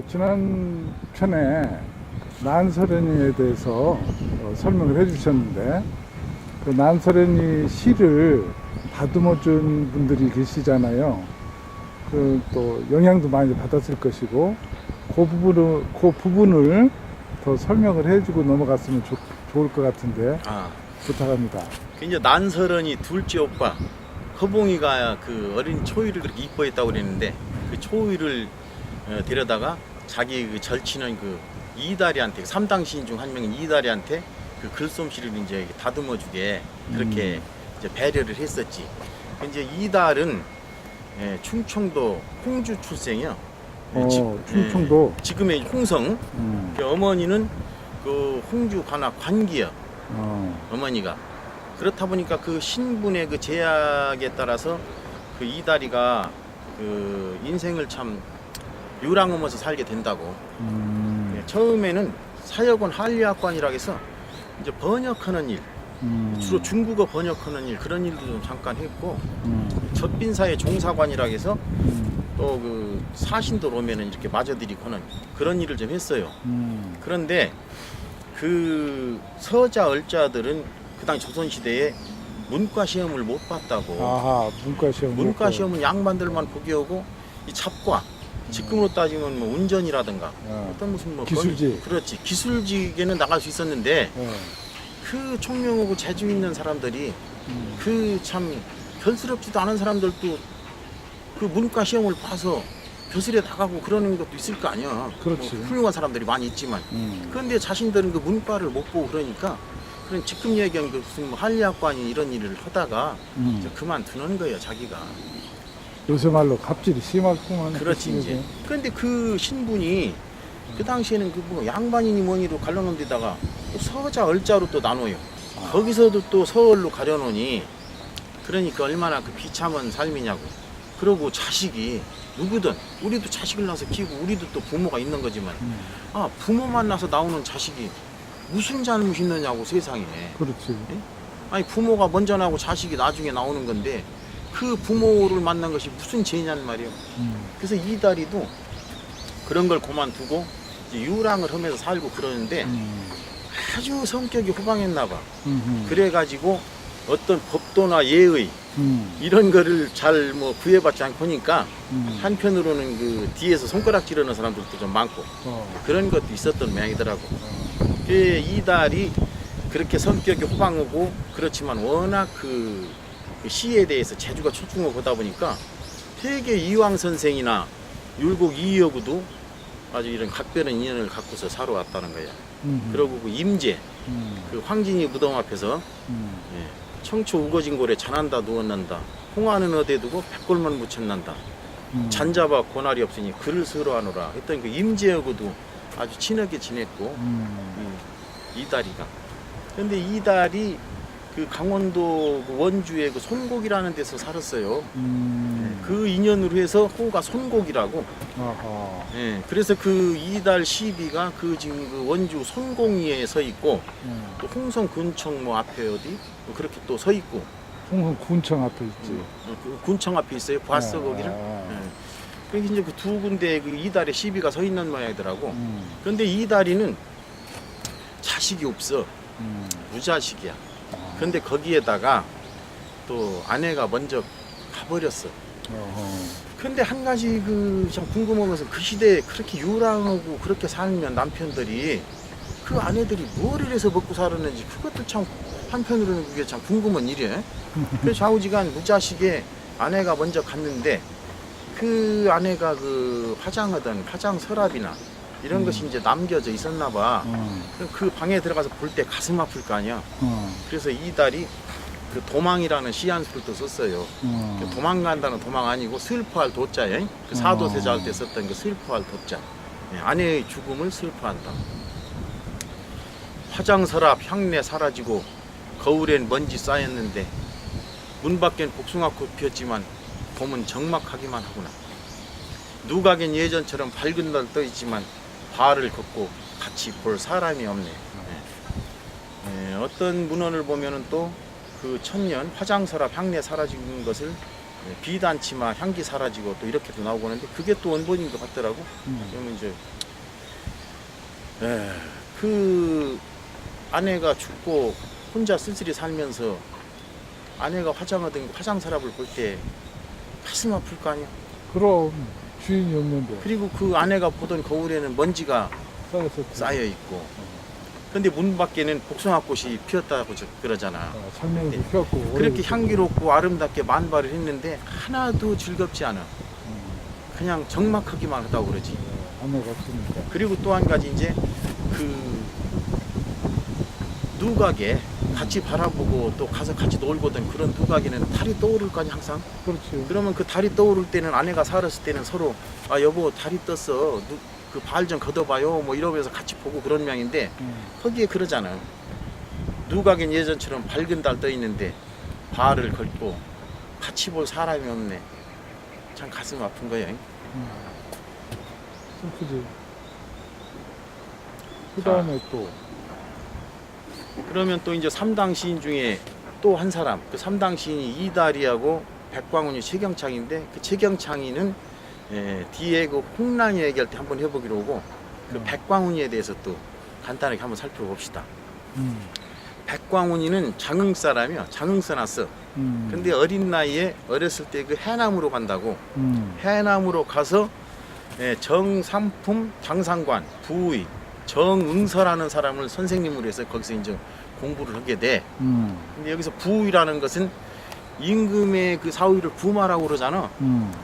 지난 편에 난설현이에 대해서 설명을 해주셨는데, 그 난설현이 시를 다듬어 준 분들이 계시잖아요. 그 또 영향도 많이 받았을 것이고, 그 부분을 더 설명을 해주고 넘어갔으면 좋을 것 같은데 부탁합니다. 이제 난설현이 둘째 오빠 허봉이가 그 어린 초이를 그렇게 이뻐했다고 그랬는데, 그 초이를 데려다가 자기 그 절친은 그 이다리한테, 3당 시인 중 한 명인 이다리한테 그 글솜씨를 이제 다듬어 주게 그렇게 이제 배려를 했었지. 이제 이달은 충청도 홍주 출생이요. 충청도. 지금의 홍성. 그 어머니는 그 홍주 관악 관기요. 어머니가. 그렇다 보니까 그 신분의 그 제약에 따라서 그 이다리가 그 인생을 참 유랑하면서 살게 된다고. 처음에는 사역원 한리학관이라고 해서 이제 번역하는 일, 주로 중국어 번역하는 일, 그런 일도 좀 잠깐 했고, 접빈사의 종사관이라고 해서 또 그 사신도 오면은 이렇게 마저들이고 하는 그런 일을 좀 했어요. 그런데 그 서자 얼자들은 그 당시 조선시대에 문과 시험을 못 봤다고. 문과 시험은 양반들만 보기 오고, 이 잡과 지금으로 따지면 뭐 운전이라든가 어떤 무슨 뭐 기술직. 그렇지, 기술직에는 나갈 수 있었는데 그 총명하고 재주 있는 사람들이 그 참 결스럽지도 않은 사람들도 그 문과 시험을 봐서 교실에 나가고 그러는 것도 있을 거 아니야. 그렇지. 뭐 훌륭한 사람들이 많이 있지만 그런데 자신들은 그 문과를 못 보고 그러니까, 그런 지금 얘기한 그 무슨 뭐 한리학관이 이런 일을 하다가 이제 그만두는 거예요, 자기가. 요새 말로 갑질이 심하구만. 그렇지 이제. 그런데 그 신분이 그 당시에는 그 뭐 양반이니 뭐니로 갈라놓은 데다가 또 서자 얼자로 또 나눠요. 거기서도 또 서얼로 가려놓으니, 그러니까 얼마나 그 비참한 삶이냐고. 그러고 자식이 누구든, 우리도 자식을 낳아서 키우고 우리도 또 부모가 있는 거지만, 부모 만나서 나오는 자식이 무슨 잘못이 있느냐고, 세상에. 그렇지. 아니 부모가 먼저 나오고 자식이 나중에 나오는 건데, 그 부모를 만난 것이 무슨 죄냐는 말이에요. 그래서 이다리도 그런 걸 그만두고 이제 유랑을 하면서 살고 그러는데, 아주 성격이 호방했나 봐. 그래가지고 어떤 법도나 예의 이런 거를 잘 뭐 구애받지 않고 하니까, 한편으로는 그 뒤에서 손가락질 하는 사람들도 좀 많고 그런 것도 있었던 모양이더라고. 그 이달이 그렇게 성격이 호방하고 그렇지만 워낙 그 시에 대해서 재주가 출중하고 하다 보니까 되게 이황 선생이나 율곡 이의여구도 아주 이런 각별한 인연을 갖고서 살아왔다는 거야. 그리고 그 임제, 그 황진이 무덤 앞에서 청초 우거진 골에 잔한다 누웠난다, 홍화는 어디에 두고 백골만 묻혔난다, 잔잡아 고날이 없으니 그를 서러하노라 했던 그 임제하고도 아주 친하게 지냈고, 이다리가. 근데 이달이 그 강원도 그 원주의 그 손곡이라는 데서 살았어요. 그 인연으로 해서 호가 손곡이라고. 그래서 그 이달 시비가 그 지금 그 원주 손곡리에 서 있고, 또 홍성 군청 뭐 앞에 어디 그렇게 또 서 있고. 홍성 군청 앞에 있지. 그 군청 앞에 있어요. 봤어 거기를. 그래서 이제 그 두 군데 그 이달의 시비가 서 있는 모양이더라고. 그런데 이달이는 자식이 없어. 무자식이야. 근데 거기에다가 또 아내가 먼저 가버렸어. 근데 한 가지 그 참 궁금한 것은, 그 시대에 그렇게 유랑하고 그렇게 살면 남편들이 그 아내들이 뭘 해서 먹고 살았는지, 그것도 참 한편으로는 그게 참 궁금한 일이에요. 그래서 좌우지간 무자식에 아내가 먼저 갔는데, 그 아내가 그 화장하던 화장 서랍이나 이런 것이 이제 남겨져 있었나 봐. 그 방에 들어가서 볼 때 가슴 아플 거 아니야. 그래서 이달이 그 도망이라는 시 한 수를 또 썼어요. 도망간다는 도망 아니고 슬퍼할 도자예요. 그 사도세자 할 때 썼던 그 슬퍼할 도자. 아내의 죽음을 슬퍼한다. 화장 서랍 향내 사라지고 거울엔 먼지 쌓였는데, 문 밖엔 복숭아꽃 피었지만 봄은 적막하기만 하구나. 누각엔 예전처럼 밝은 날 떠있지만 발을 걷고 같이 볼 사람이 없네. 어떤 문헌을 보면은 또 그 천년 화장서랍 향내 사라진 것을 비단치마 향기 사라지고 또 이렇게도 나오고 하는데 그게 또 원본인 것 같더라고. 그러면 이제 그 아내가 죽고 혼자 쓸쓸히 살면서 아내가 화장하던 화장서랍을 볼 때 가슴 아플 거 아니야. 그럼 주인이 없는데 그리고 그 아내가 보던 거울에는 먼지가 쌓였었지. 쌓여 있고. 근데 문 밖에는 복숭아꽃이 피었다고 그러잖아. 장면도 폈고 그렇게 향기롭고 아름답게 만발을 했는데 하나도 즐겁지 않아. 그냥 적막하기만 하다고 그러지. 아내가 없으니까. 그리고 또 한 가지 이제 그 누각에 같이 바라보고 또 가서 같이 놀고던 그런 누각에는 달이 떠오를 거 아니야 항상. 그렇지. 그러면 그 달이 떠오를 때는 아내가 살았을 때는 서로 아 여보 달이 떴어 그 발 좀 걷어봐요 뭐 이러면서 같이 보고 그런 모양인데 거기에 그러잖아. 누각엔 예전처럼 밝은 달 떠 있는데 발을 걷고 같이 볼 사람이 없네. 참 가슴 아픈 거야. 슬프지. 그 다음에 또 그러면 또 이제 3당 시인 중에 또 한 사람, 그 3당 시인이 이다리하고 백광훈이 최경창인데 그 최경창이는 뒤에 그 홍랑이 얘기할 때 한번 해보기로 하고 그 백광훈이에 대해서 또 간단하게 한번 살펴봅시다. 백광훈이는 장흥 사람이야. 장흥서 났어. 근데 어린 나이에 어렸을 때 그 해남으로 간다고. 해남으로 가서 정삼품 장상관 부의 정응서라는 사람을 선생님으로 해서 거기서 이제 공부를 하게 돼. 근데 여기서 부의라는 것은 임금의 그 사위를 부마라고 그러잖아.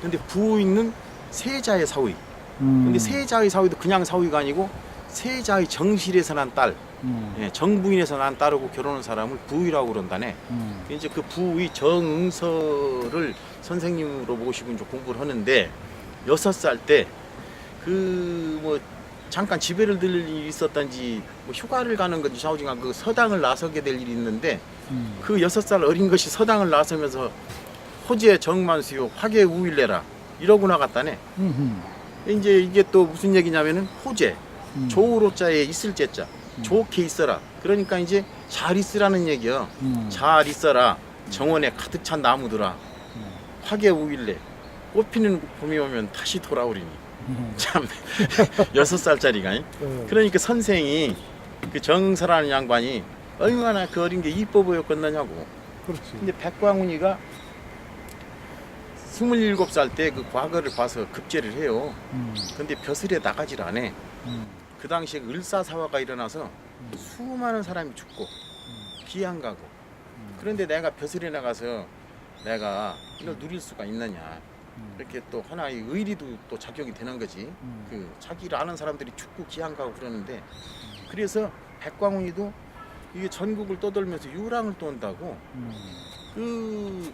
근데 부의는 세자의 사위. 근데 세자의 사위도 그냥 사위가 아니고 세자의 정실에서 난 딸, 정부인에서 난 딸하고 결혼한 사람을 부의라고 그런다네. 이제 그 부의 정응서를 선생님으로 모시고 이제 공부를 하는데 6살 때 그 뭐 잠깐 집에를 들릴 일이 있었던지 뭐 휴가를 가는 건지 좌우지간 그 서당을 나서게 될 일이 있는데 그 6살 어린 것이 서당을 나서면서 호재 정만수요 화계 우일래라 이러고 나갔다네. 이제 이게 또 무슨 얘기냐면은 호재 조우로자에 있을 제자 좋게 있어라. 그러니까 이제 잘 있으라는 얘기야. 잘 있어라. 정원에 가득 찬 나무들아. 화계 우일래 꽃피는 봄이 오면 다시 돌아오리니. 참 6살짜리가. 그러니까 선생이 그 정서라는 양반이 얼마나 그 어린 게 이뻐 보였겠느냐고. 그렇지. 근데 백광훈이가 27살 때 그 과거를 봐서 급제를 해요. 근데 벼슬에 나가질 않아. 그 당시에 을사사화가 일어나서 수많은 사람이 죽고 귀양 가고. 그런데 내가 벼슬에 나가서 내가 이걸 누릴 수가 있느냐. 이렇게 또 하나의 의리도 또 작용이 되는 거지. 그 자기를 아는 사람들이 죽고 귀양 가고 그러는데 그래서 백광훈이도 이게 전국을 떠돌면서 유랑을 또 온다고. 그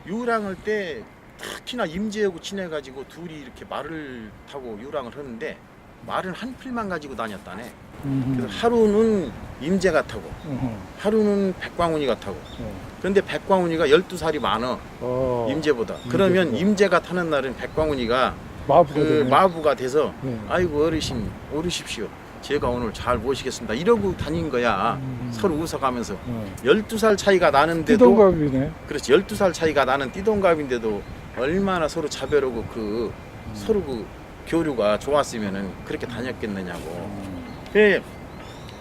유랑을 때 특히나 임재하고 친해가지고 둘이 이렇게 말을 타고 유랑을 하는데 말은 한 필만 가지고 다녔다네. 그래서 하루는 임재가 타고 하루는 백광훈이가 타고. 그런데 백광훈이가 12살이 많아. 임재보다. 그러면 임재가 타는 날은 백광훈이가 마부가 돼서 아이고 어르신 오르십시오. 제가 오늘 잘 모시겠습니다. 이러고 다닌 거야. 서로 웃어가면서. 12살 차이가 나는데도 띠동갑이네. 그렇지. 12살 차이가 나는 띠동갑인데도 얼마나 서로 자별하고 그 서로 그 교류가 좋았으면은 그렇게 다녔겠느냐고. 그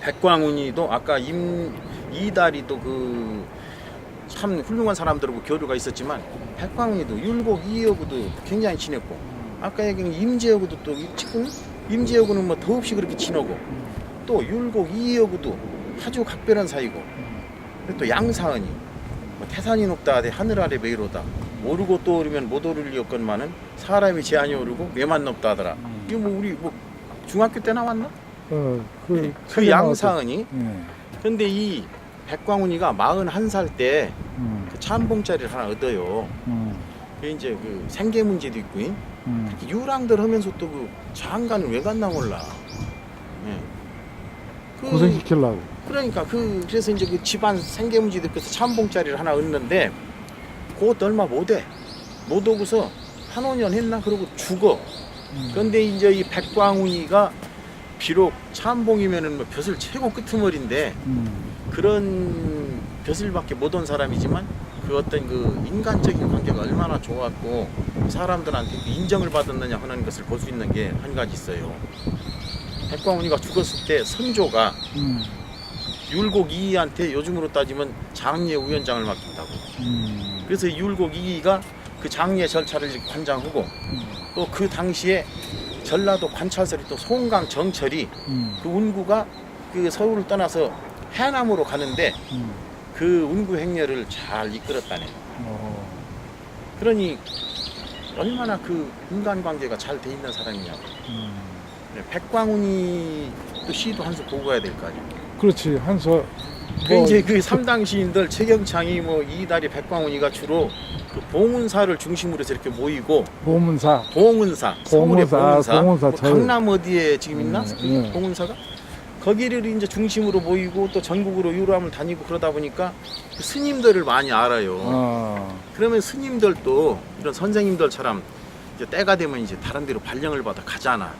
백광훈이도 아까 이다리도 그 참 훌륭한 사람들하고 교류가 있었지만 백광훈이도 율곡 이하고도 굉장히 친했고 아까 얘기한 임재하고도 또 지금 임재하고는 뭐 더없이 그렇게 친하고 또 율곡 이하고도 아주 각별한 사이고 그리고 또 양사은이 뭐 태산이 높다 하되 하늘 아래 메이로다 오르고 또 오르면 못 오를 리 없건만은 사람이 제한이 오르고 매만 높다 하더라. 이거 뭐 우리 뭐 중학교 때 나왔나? 그 양사은이. 근데 이 백광훈이가 41살 때 그 참봉자리를 하나 얻어요. 그 이제 그 생계 문제도 있고 그렇게 유랑들 하면서 또 그 장가는 왜 갔나 몰라. 고생시키려고. 그러니까 그래서 이제 그 집안 생계 문제도 있고 참봉자리를 하나 얻는데 곧 얼마 못 오고서 한 5년 했나 그러고 죽어. 그런데 이제 이 백광훈이가 비록 참봉이면은 뭐 벼슬 최고 끄트머리인데 그런 벼슬밖에 못 온 사람이지만 그 어떤 그 인간적인 관계가 얼마나 좋았고 사람들한테 그 인정을 받았느냐 하는 것을 볼 수 있는 게 한 가지 있어요. 백광훈이가 죽었을 때 선조가 율곡 이이한테 요즘으로 따지면 장례 위원장을 맡긴다고. 그래서 율곡 이이가 그 장례 절차를 관장하고 또 그 당시에 전라도 관찰설이 또 송강 정철이 그 운구가 그 서울을 떠나서 해남으로 가는데 그 운구 행렬을 잘 이끌었다네. 그러니 얼마나 그 인간관계가 잘 돼 있는 사람이냐고. 백광훈이 또 시도 한 수 보고 가야 될 거 아니에요. 그렇지. 한서 그 이제 그 삼당 시인들 최경창이 뭐 이다리 백광훈이가 주로 그 봉은사를 중심으로 해서 이렇게 모이고 보문사. 봉은사, 서울의 봉은사, 봉은사 뭐 강남 어디에 지금 있나? 그 봉은사가 거기를 이제 중심으로 모이고 또 전국으로 유람을 다니고 그러다 보니까 그 스님들을 많이 알아요. 그러면 스님들도 이런 선생님들처럼 이제 때가 되면 이제 다른 데로 발령을 받아 가잖아.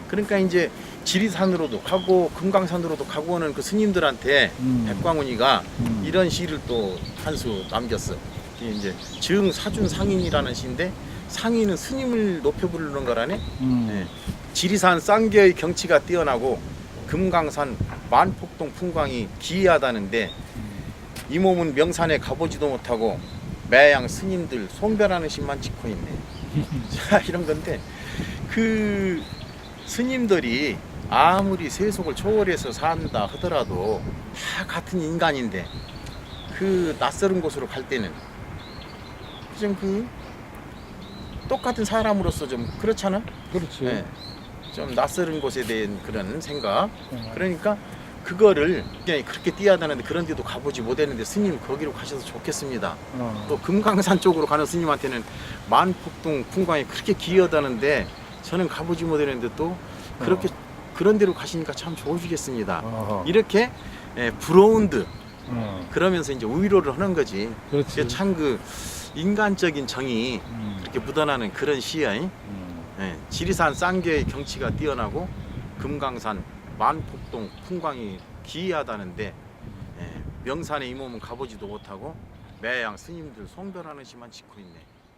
그러니까 이제 지리산으로도 가고 금강산으로도 가고 오는 그 스님들한테 백광훈이가 이런 시를 또 한 수 남겼어. 이게 이제 증사준 상인이라는 시인데 상인은 스님을 높여 부르는 거라네. 네. 지리산 쌍계의 경치가 뛰어나고 금강산 만폭동 풍광이 기이하다는데 이 몸은 명산에 가보지도 못하고 매양 스님들 송별하는 시만 짓고 있네. 자, 이런 건데 그 스님들이 아무리 세속을 초월해서 산다 하더라도 다 같은 인간인데 그 낯설은 곳으로 갈 때는 좀 그 똑같은 사람으로서 좀 그렇잖아. 그렇지. 네. 좀 낯설은 곳에 대한 그런 생각. 그러니까 그거를 그냥 그렇게 뛰어다니는데 그런 데도 가보지 못했는데 스님 거기로 가셔서 좋겠습니다. 또 금강산 쪽으로 가는 스님한테는 만폭동 풍광이 그렇게 기이하다는데 저는 가보지 못했는데 또 그렇게 그런 데로 가시니까 참 좋으시겠습니다. 이렇게 부러운 듯 그러면서 이제 위로를 하는 거지. 그렇지. 참 그 인간적인 정이 그렇게 묻어나는 그런 시야. 지리산 쌍계의 경치가 뛰어나고 금강산 만폭동 풍광이 기이하다는데 명산에 이 몸은 가보지도 못하고 매양 스님들 송별하는 시만 짓고 있네.